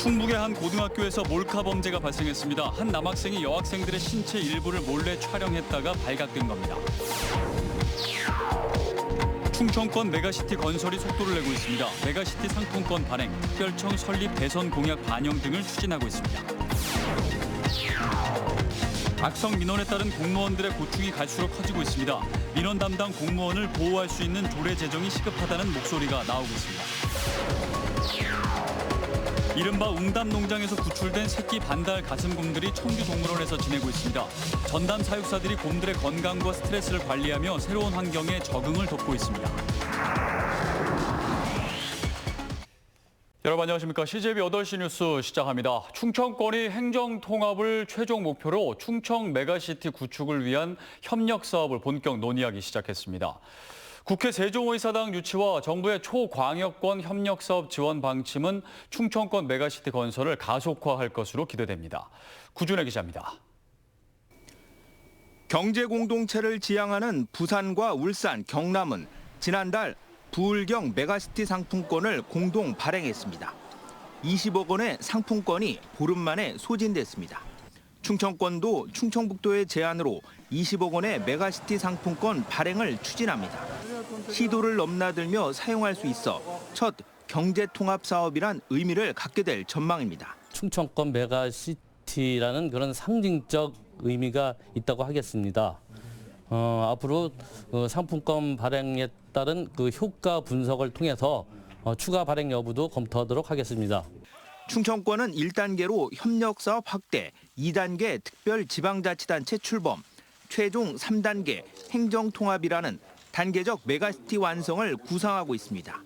충북의 한 고등학교에서 몰카 범죄가 발생했습니다. 한 남학생이 여학생들의 신체 일부를 몰래 촬영했다가 발각된 겁니다. 충청권 메가시티 건설이 속도를 내고 있습니다. 메가시티 상품권 발행, 특별청 설립 대선 공약 반영 등을 추진하고 있습니다. 악성 민원에 따른 공무원들의 고충이 갈수록 커지고 있습니다. 민원 담당 공무원을 보호할 수 있는 조례 제정이 시급하다는 목소리가 나오고 있습니다. 이른바 웅담농장에서 구출된 새끼 반달 가슴곰들이 청주동물원에서 지내고 있습니다. 전담 사육사들이 곰들의 건강과 스트레스를 관리하며 새로운 환경에 적응을 돕고 있습니다. 여러분 안녕하십니까. CJB 8시 뉴스 시작합니다. 충청권이 행정통합을 최종 목표로 충청 메가시티 구축을 위한 협력 사업을 본격 논의하기 시작했습니다. 국회 세종의사당 유치와 정부의 초광역권 협력사업 지원 방침은 충청권 메가시티 건설을 가속화할 것으로 기대됩니다. 구준혜 기자입니다. 경제공동체를 지향하는 부산과 울산, 경남은 지난달 부울경 메가시티 상품권을 공동 발행했습니다. 20억 원의 상품권이 보름 만에 소진됐습니다. 충청권도 충청북도의 제안으로 20억 원의 메가시티 상품권 발행을 추진합니다. 시도를 넘나들며 사용할 수 있어 첫 경제통합 사업이란 의미를 갖게 될 전망입니다. 충청권 메가시티라는 그런 상징적 의미가 있다고 하겠습니다. 앞으로 상품권 발행에 따른 그 효과 분석을 통해서 추가 발행 여부도 검토하도록 하겠습니다. 충청권은 1단계로 협력사업 확대, 2단계 특별지방자치단체 출범, 최종 3단계 행정통합이라는 단계적 메가시티 완성을 구상하고 있습니다.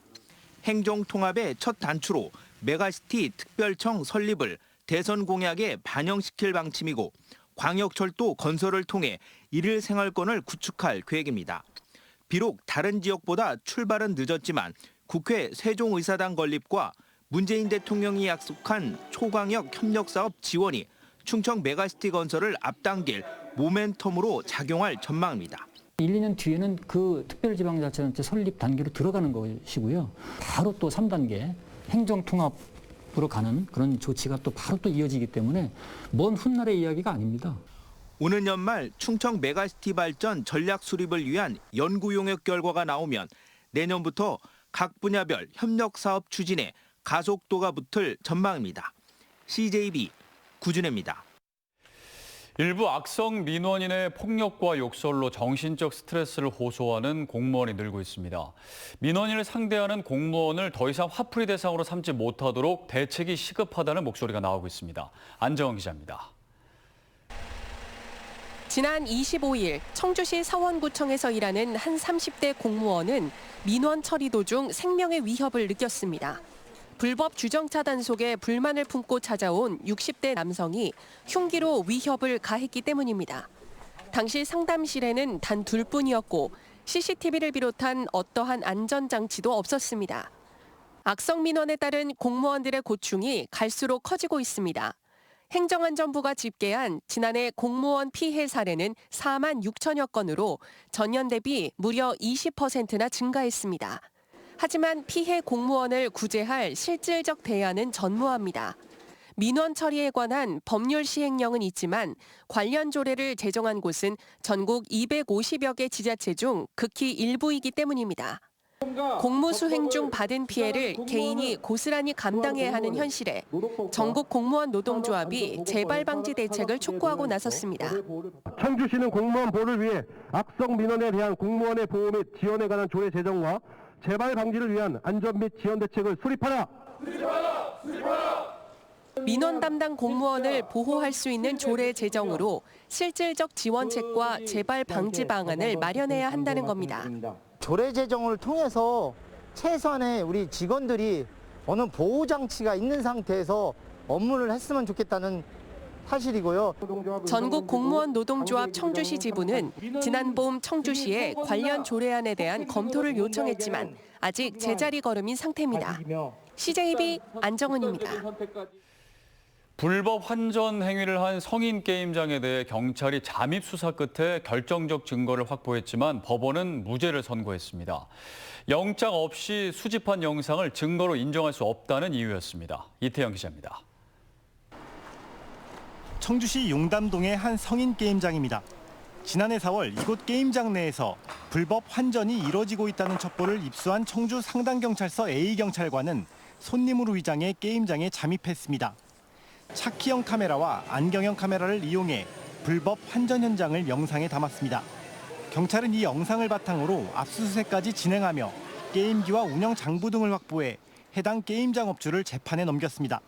행정통합의 첫 단추로 메가시티 특별청 설립을 대선 공약에 반영시킬 방침이고 광역철도 건설을 통해 일일 생활권을 구축할 계획입니다. 비록 다른 지역보다 출발은 늦었지만 국회 세종의사당 건립과 문재인 대통령이 약속한 초광역 협력사업 지원이 충청 메가시티 건설을 앞당길 모멘텀으로 작용할 전망입니다. 1, 2년 뒤에는 그 특별지방자치단체 설립 단계로 들어가는 것이고요. 바로 또 3단계 행정통합으로 가는 그런 조치가 또 바로 또 이어지기 때문에 먼 훗날의 이야기가 아닙니다. 오는 연말 충청 메가시티 발전 전략 수립을 위한 연구 용역 결과가 나오면 내년부터 각 분야별 협력 사업 추진에 가속도가 붙을 전망입니다. CJB 구준혜입니다. 일부 악성 민원인의 폭력과 욕설로 정신적 스트레스를 호소하는 공무원이 늘고 있습니다. 민원인을 상대하는 공무원을 더 이상 화풀이 대상으로 삼지 못하도록 대책이 시급하다는 목소리가 나오고 있습니다. 안정원 기자입니다. 지난 25일 청주시 서원구청에서 일하는 한 30대 공무원은 민원 처리 도중 생명의 위협을 느꼈습니다. 불법 주정차 단속에 불만을 품고 찾아온 60대 남성이 흉기로 위협을 가했기 때문입니다. 당시 상담실에는 단 둘뿐이었고 CCTV를 비롯한 어떠한 안전장치도 없었습니다. 악성 민원에 따른 공무원들의 고충이 갈수록 커지고 있습니다. 행정안전부가 집계한 지난해 공무원 피해 사례는 4만 6천여 건으로 전년 대비 무려 20%나 증가했습니다. 하지만 피해 공무원을 구제할 실질적 대안은 전무합니다. 민원 처리에 관한 법률 시행령은 있지만 관련 조례를 제정한 곳은 전국 250여 개 지자체 중 극히 일부이기 때문입니다. 공무 수행 중 받은 피해를 개인이 고스란히 감당해야 하는 현실에 전국 공무원 노동조합이 재발 방지 대책을 촉구하고 나섰습니다. 청주시는 공무원 보호를 위해 악성 민원에 대한 공무원의 보호 및 지원에 관한 조례 제정과 재발 방지를 위한 안전 및 지원 대책을 수립하라! 민원 담당 공무원을 보호할 수 있는 조례 제정으로 실질적 지원책과 재발 방지 방안을 마련해야 한다는 겁니다. 조례 제정을 통해서 최소한의 우리 직원들이 어느 보호장치가 있는 상태에서 업무를 했으면 좋겠다는 사실이고요. 전국 공무원 노동조합 청주시 지부는 지난 봄 청주시에 관련 조례안에 대한 검토를 요청했지만 아직 제자리 걸음인 상태입니다. CJB 안정은입니다. 불법 환전 행위를 한 성인 게임장에 대해 경찰이 잠입 수사 끝에 결정적 증거를 확보했지만 법원은 무죄를 선고했습니다. 영장 없이 수집한 영상을 증거로 인정할 수 없다는 이유였습니다. 이태영 기자입니다. 청주시 용담동의 한 성인 게임장입니다. 지난해 4월 이곳 게임장 내에서 불법 환전이 이뤄지고 있다는 첩보를 입수한 청주 상당경찰서 A경찰관은 손님으로 위장해 게임장에 잠입했습니다. 차키형 카메라와 안경형 카메라를 이용해 불법 환전 현장을 영상에 담았습니다. 경찰은 이 영상을 바탕으로 압수수색까지 진행하며 게임기와 운영 장부 등을 확보해 해당 게임장 업주를 재판에 넘겼습니다.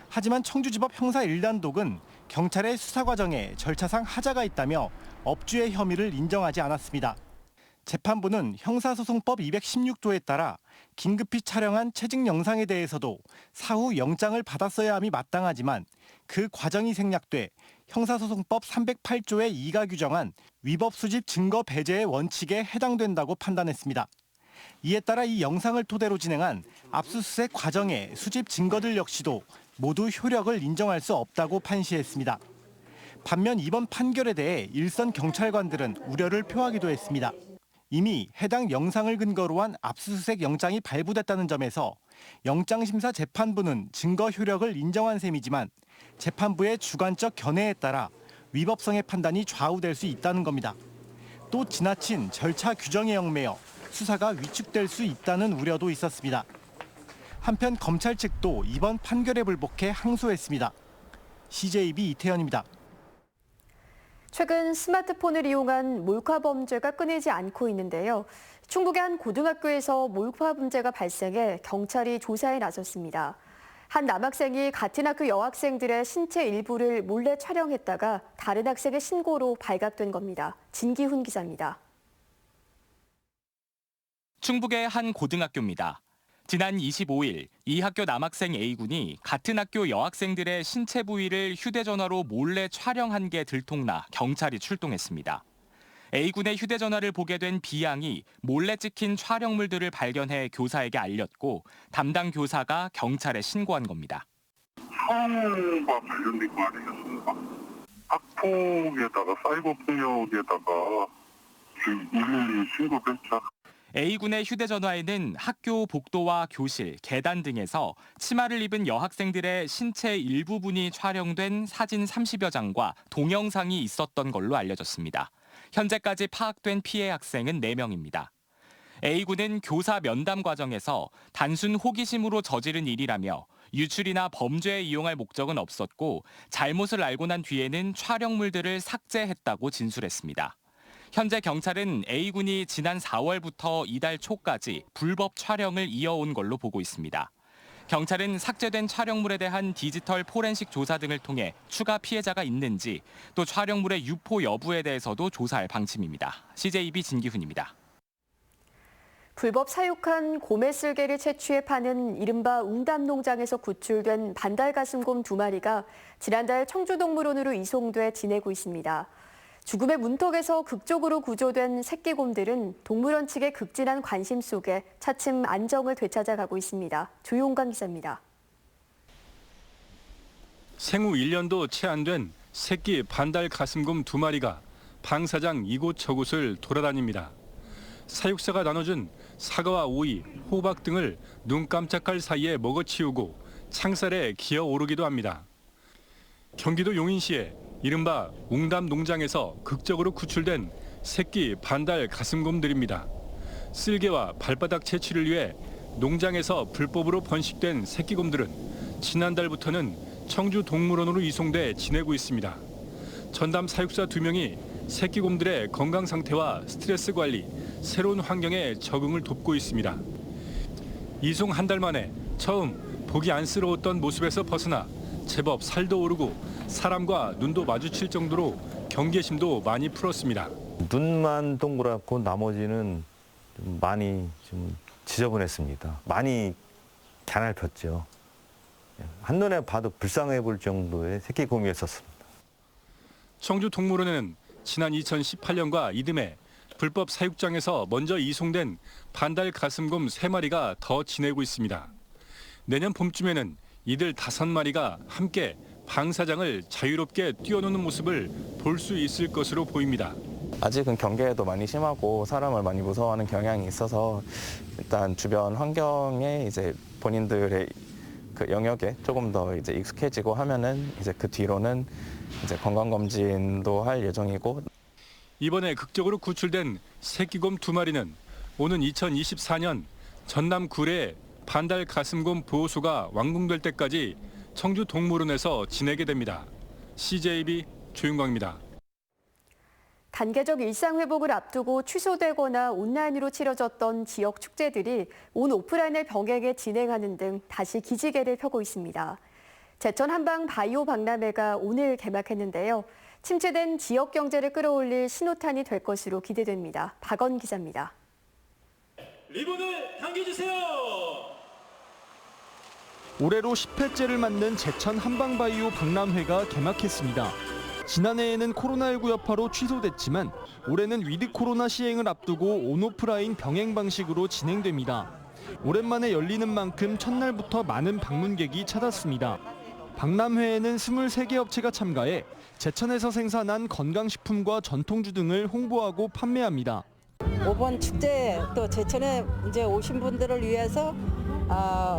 하지만 청주지법 형사 1단독은 경찰의 수사 과정에 절차상 하자가 있다며 업주의 혐의를 인정하지 않았습니다. 재판부는 형사소송법 216조에 따라 긴급히 촬영한 채증 영상에 대해서도 사후 영장을 받았어야 함이 마땅하지만 그 과정이 생략돼 형사소송법 308조의 2가 규정한 위법 수집 증거 배제의 원칙에 해당된다고 판단했습니다. 이에 따라 이 영상을 토대로 진행한 압수수색 과정의 수집 증거들 역시도 모두 효력을 인정할 수 없다고 판시했습니다. 반면 이번 판결에 대해 일선 경찰관들은 우려를 표하기도 했습니다. 이미 해당 영상을 근거로 한 압수수색 영장이 발부됐다는 점에서 영장심사재판부는 증거 효력을 인정한 셈이지만 재판부의 주관적 견해에 따라 위법성의 판단이 좌우될 수 있다는 겁니다. 또 지나친 절차 규정에 얽매여 수사가 위축될 수 있다는 우려도 있었습니다. 한편 검찰 측도 이번 판결에 불복해 항소했습니다. CJB 이태현입니다. 최근 스마트폰을 이용한 몰카 범죄가 끊이지 않고 있는데요. 충북의 한 고등학교에서 몰카 범죄가 발생해 경찰이 조사에 나섰습니다. 한 남학생이 같은 학교 여학생들의 신체 일부를 몰래 촬영했다가 다른 학생의 신고로 발각된 겁니다. 진기훈 기자입니다. 충북의 한 고등학교입니다. 지난 25일 이 학교 남학생 A군이 같은 학교 여학생들의 신체 부위를 휴대전화로 몰래 촬영한 게 들통나 경찰이 출동했습니다. A군의 휴대전화를 보게 된 B양이 몰래 찍힌 촬영물들을 발견해 교사에게 알렸고 담당 교사가 경찰에 신고한 겁니다. 성과 관련된 거 아니겠습니까? 학폭에다가 사이버 폭력에다가 112 신고했죠. A군의 휴대전화에는 학교 복도와 교실, 계단 등에서 치마를 입은 여학생들의 신체 일부분이 촬영된 사진 30여 장과 동영상이 있었던 걸로 알려졌습니다. 현재까지 파악된 피해 학생은 4명입니다. A군은 교사 면담 과정에서 단순 호기심으로 저지른 일이라며 유출이나 범죄에 이용할 목적은 없었고 잘못을 알고 난 뒤에는 촬영물들을 삭제했다고 진술했습니다. 현재 경찰은 A군이 지난 4월부터 이달 초까지 불법 촬영을 이어온 걸로 보고 있습니다. 경찰은 삭제된 촬영물에 대한 디지털 포렌식 조사 등을 통해 추가 피해자가 있는지 또 촬영물의 유포 여부에 대해서도 조사할 방침입니다. CJB 진기훈입니다. 불법 사육한 고매슬개를 채취해 파는 이른바 웅담농장에서 구출된 반달가슴곰 2마리가 지난달 청주동물원으로 이송돼 지내고 있습니다. 죽음의 문턱에서 극적으로 구조된 새끼곰들은 동물원 측의 극진한 관심 속에 차츰 안정을 되찾아가고 있습니다. 조용관 기자입니다. 생후 1년도 채 안 된 새끼 반달 가슴곰 2마리가 방사장 이곳저곳을 돌아다닙니다. 사육사가 나눠준 사과와 오이, 호박 등을 눈 깜짝할 사이에 먹어치우고 창살에 기어오르기도 합니다. 경기도 용인시에 이른바 웅담 농장에서 극적으로 구출된 새끼 반달 가슴곰들입니다. 쓸개와 발바닥 채취를 위해 농장에서 불법으로 번식된 새끼곰들은 지난달부터는 청주 동물원으로 이송돼 지내고 있습니다. 전담 사육사 2명이 새끼곰들의 건강 상태와 스트레스 관리, 새로운 환경에 적응을 돕고 있습니다. 이송 한 달 만에 처음 보기 안쓰러웠던 모습에서 벗어나 제법 살도 오르고 사람과 눈도 마주칠 정도로 경계심도 많이 풀었습니다. 눈만 동그랗고 나머지는 좀 많이 좀 지저분했습니다. 많이 가냘폈죠. 한눈에 봐도 불쌍해 볼 정도의 새끼곰이었습니다. 청주 동물원에는 지난 2018년과 이듬해 불법 사육장에서 먼저 이송된 반달 가슴곰 3마리가 더 지내고 있습니다. 내년 봄쯤에는 이들 5마리가 함께 방사장을 자유롭게 뛰어노는 모습을 볼 수 있을 것으로 보입니다. 아직은 경계도 많이 심하고 사람을 많이 무서워하는 경향이 있어서 일단 주변 환경에 이제 본인들의 그 영역에 조금 더 이제 익숙해지고 하면은 이제 그 뒤로는 이제 건강검진도 할 예정이고. 이번에 극적으로 구출된 새끼곰 2마리는 오는 2024년 전남 구례 반달 가슴곰 보호소가 완공될 때까지 청주 동물원에서 지내게 됩니다. CJB 조윤광입니다. 단계적 일상 회복을 앞두고 취소되거나 온라인으로 치러졌던 지역 축제들이 온 오프라인을 병행해 진행하는 등 다시 기지개를 펴고 있습니다. 제천 한방 바이오 박람회가 오늘 개막했는데요. 침체된 지역 경제를 끌어올릴 신호탄이 될 것으로 기대됩니다. 박원 기자입니다. 리본을 당겨주세요. 올해로 10회째를 맞는 제천 한방바이오 박람회가 개막했습니다. 지난해에는 코로나19 여파로 취소됐지만 올해는 위드 코로나 시행을 앞두고 온오프라인 병행 방식으로 진행됩니다. 오랜만에 열리는 만큼 첫날부터 많은 방문객이 찾았습니다. 박람회에는 23개 업체가 참가해 제천에서 생산한 건강식품과 전통주 등을 홍보하고 판매합니다. 이번 축제 또 제천에 이제 오신 분들을 위해서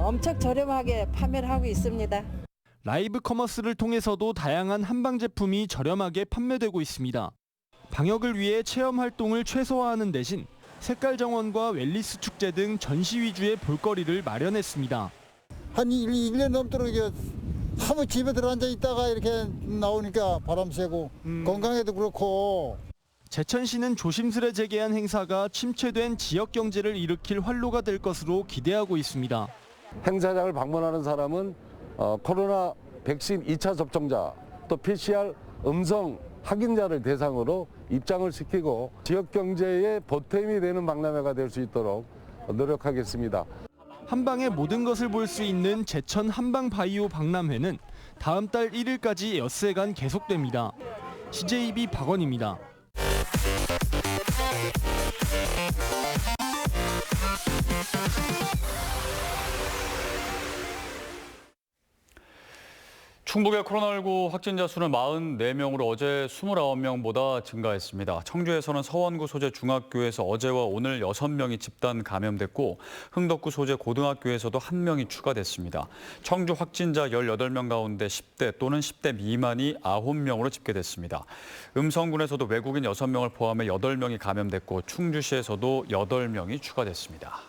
엄청 저렴하게 판매를 하고 있습니다. 라이브 커머스를 통해서도 다양한 한방 제품이 저렴하게 판매되고 있습니다. 방역을 위해 체험 활동을 최소화하는 대신 색깔 정원과 웰니스 축제 등 전시 위주의 볼거리를 마련했습니다. 한 1년 넘도록 하루 집에 들어앉아 있다가 이렇게 나오니까 바람 쐬고 건강에도 그렇고. 제천시는 조심스레 재개한 행사가 침체된 지역 경제를 일으킬 활로가 될 것으로 기대하고 있습니다. 행사장을 방문하는 사람은 코로나 백신 2차 접종자 또 PCR 음성 확인자를 대상으로 입장을 시키고 지역 경제에 보탬이 되는 박람회가 될 수 있도록 노력하겠습니다. 한방의 모든 것을 볼 수 있는 제천 한방바이오 박람회는 다음 달 1일까지 엿새간 계속됩니다. CJB 박원입니다. 충북의 코로나19 확진자 수는 44명으로 어제 29명보다 증가했습니다. 청주에서는 서원구 소재 중학교에서 어제와 오늘 6명이 집단 감염됐고 흥덕구 소재 고등학교에서도 1명이 추가됐습니다. 청주 확진자 18명 가운데 10대 또는 10대 미만이 9명으로 집계됐습니다. 음성군에서도 외국인 6명을 포함해 8명이 감염됐고 충주시에서도 8명이 추가됐습니다.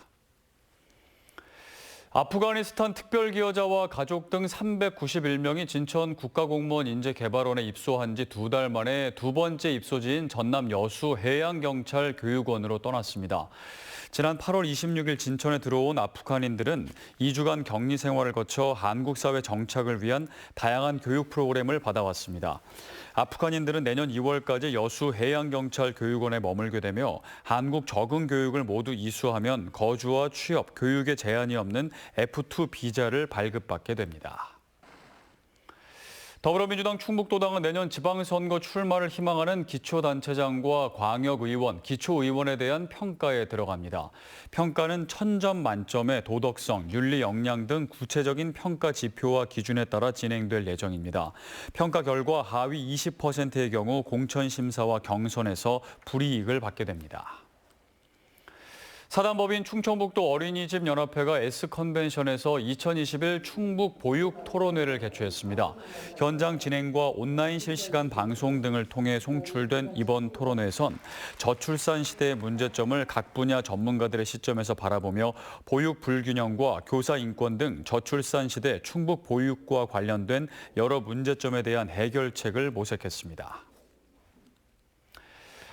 아프가니스탄 특별기여자와 가족 등 391명이 진천 국가공무원 인재개발원에 입소한 지 2달 만에 두 번째 입소지인 전남 여수 해양경찰교육원으로 떠났습니다. 지난 8월 26일 진천에 들어온 아프간인들은 2주간 격리 생활을 거쳐 한국 사회 정착을 위한 다양한 교육 프로그램을 받아왔습니다. 아프간인들은 내년 2월까지 여수 해양경찰교육원에 머물게 되며 한국 적응 교육을 모두 이수하면 거주와 취업, 교육에 제한이 없는 F2 비자를 발급받게 됩니다. 더불어민주당 충북도당은 내년 지방선거 출마를 희망하는 기초단체장과 광역의원, 기초의원에 대한 평가에 들어갑니다. 평가는 1000점 만점의 도덕성, 윤리 역량 등 구체적인 평가 지표와 기준에 따라 진행될 예정입니다. 평가 결과 하위 20%의 경우 공천심사와 경선에서 불이익을 받게 됩니다. 사단법인 충청북도 어린이집 연합회가 S컨벤션에서 2021 충북 보육 토론회를 개최했습니다. 현장 진행과 온라인 실시간 방송 등을 통해 송출된 이번 토론회에선 저출산 시대의 문제점을 각 분야 전문가들의 시점에서 바라보며 보육 불균형과 교사 인권 등 저출산 시대 충북 보육과 관련된 여러 문제점에 대한 해결책을 모색했습니다.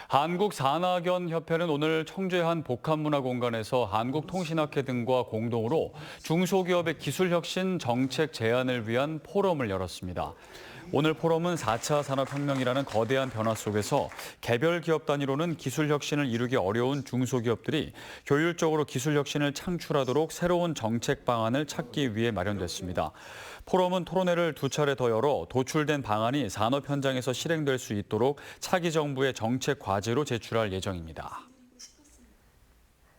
한국산학연협회는 오늘 청주의 한 복합문화공간에서 한국통신학회 등과 공동으로 중소기업의 기술혁신 정책 제안을 위한 포럼을 열었습니다. 오늘 포럼은 4차 산업혁명이라는 거대한 변화 속에서 개별 기업 단위로는 기술혁신을 이루기 어려운 중소기업들이 효율적으로 기술혁신을 창출하도록 새로운 정책 방안을 찾기 위해 마련됐습니다. 포럼은 토론회를 2차례 더 열어 도출된 방안이 산업 현장에서 실행될 수 있도록 차기 정부의 정책 과제로 제출할 예정입니다.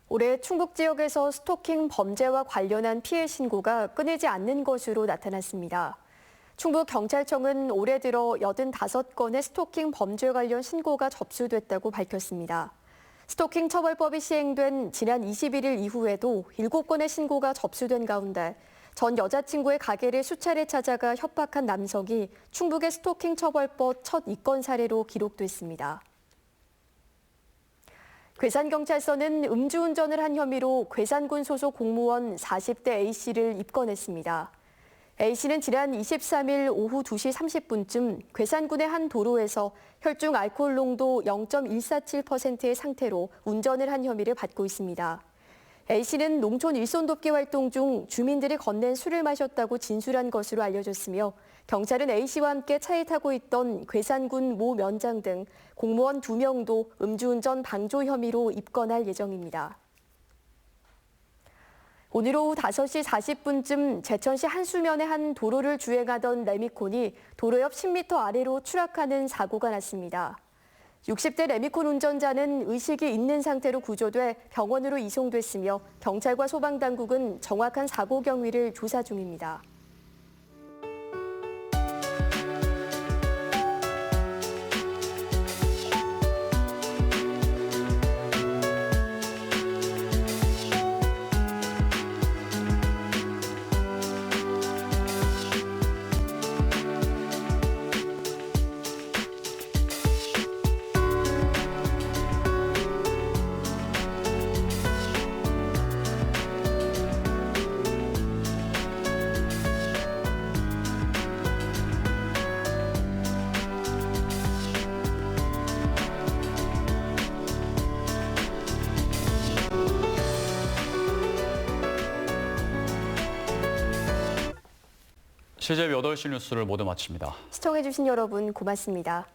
올해 충북 지역에서 스토킹 범죄와 관련한 피해 신고가 끊이지 않는 것으로 나타났습니다. 충북경찰청은 올해 들어 85건의 스토킹 범죄 관련 신고가 접수됐다고 밝혔습니다. 스토킹 처벌법이 시행된 지난 21일 이후에도 7건의 신고가 접수된 가운데 전 여자친구의 가게를 수차례 찾아가 협박한 남성이 충북의 스토킹 처벌법 첫 입건 사례로 기록됐습니다. 괴산경찰서는 음주운전을 한 혐의로 괴산군 소속 공무원 40대 A씨를 입건했습니다. A씨는 지난 23일 오후 2시 30분쯤 괴산군의 한 도로에서 혈중 알코올 농도 0.147%의 상태로 운전을 한 혐의를 받고 있습니다. A씨는 농촌 일손 돕기 활동 중 주민들이 건넨 술을 마셨다고 진술한 것으로 알려졌으며 경찰은 A씨와 함께 차에 타고 있던 괴산군 모 면장 등 공무원 2명도 음주운전 방조 혐의로 입건할 예정입니다. 오늘 오후 5시 40분쯤 제천시 한수면의 한 도로를 주행하던 레미콘이 도로 옆 10m 아래로 추락하는 사고가 났습니다. 60대 레미콘 운전자는 의식이 있는 상태로 구조돼 병원으로 이송됐으며 경찰과 소방당국은 정확한 사고 경위를 조사 중입니다. CJB 8시 뉴스를 모두 마칩니다. 시청해주신 여러분 고맙습니다.